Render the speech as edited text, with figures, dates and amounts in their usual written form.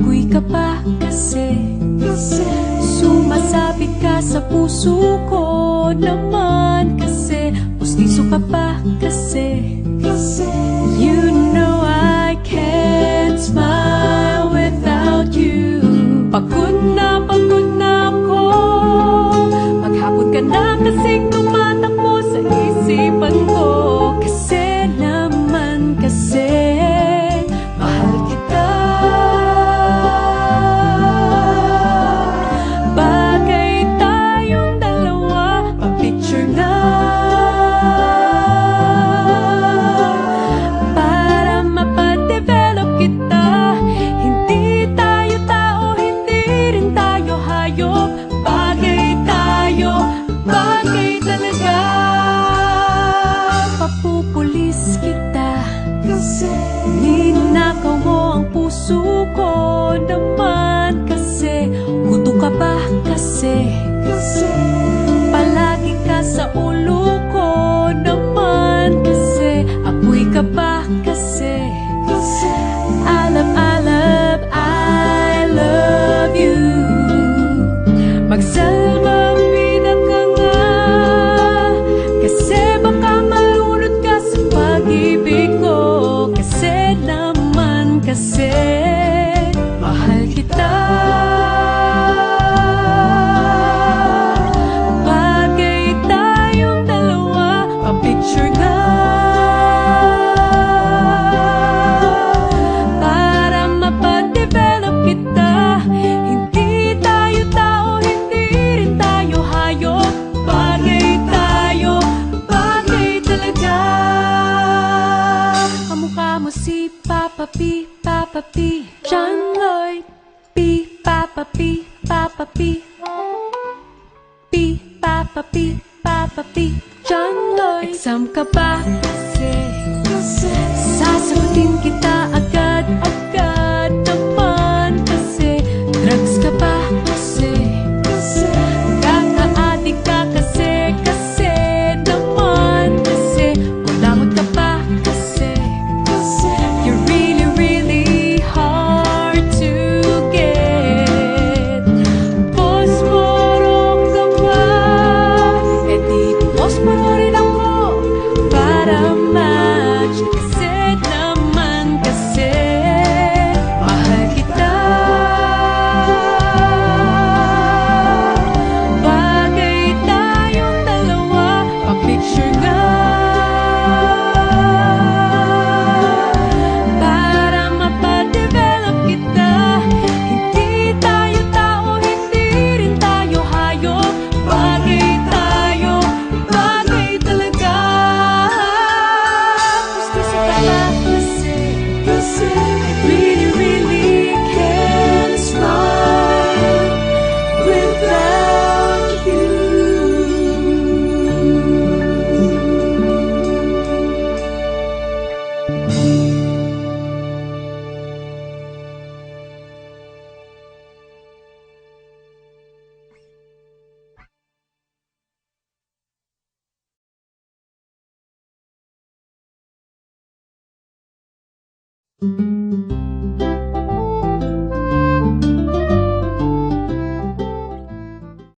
Ako'y kaba kasi sumasabit ka sa puso ko naman kasi pustiso ka pa kasi you know I can't smile without you. Pagod na ako, maghapon ka na kasing tumatakbo sa isipan ko. Kasi naman kasi mahal kita. Bagay tayong dalawa, pa-picture na para mapadevelop kita. Hindi tayo tao, hindi rin tayo hayop. Bagay tayo, bagay talaga. Papupulis kita kasi ninakaw mo ang puso ko naman kasi gusto ka ba kasi palagi ka sa ulo ko naman kasi ako'y ka ba kasi I love you. Magsalbabida ka nga kasi baka malunod ka sa pag-ibig ko. Kasi naman kasi mahal kita. Bagay tayong dalawa, pa-picture nga para mapadevelop kita. Hindi tayo tao, hindi rin tayo hayop. Bagay tayo, bagay talaga. Kamukha mo si Papa P, Papa P, John Lloyd P, Papa P, Papa P, P, Papa P, Papa P, John Lloyd. Exam ka ba kasi sasagutin kita agad-agad naman kasi drugs ka ba kasi kaka-addict ka kasi naman kasi walangot ka ba kasi you're really, really hard to get. Posporo ka ba? E di posporo rin ako para match. Kasi naman kasi mahal kita. Bagay tayong dalawa, pa-picture nga para mapadevelop kita. Hindi tayo tao, hindi rin tayo hayop. Bagay tayo, bagay talaga. Pustiso ka ba kasi I really, really can't smile without you.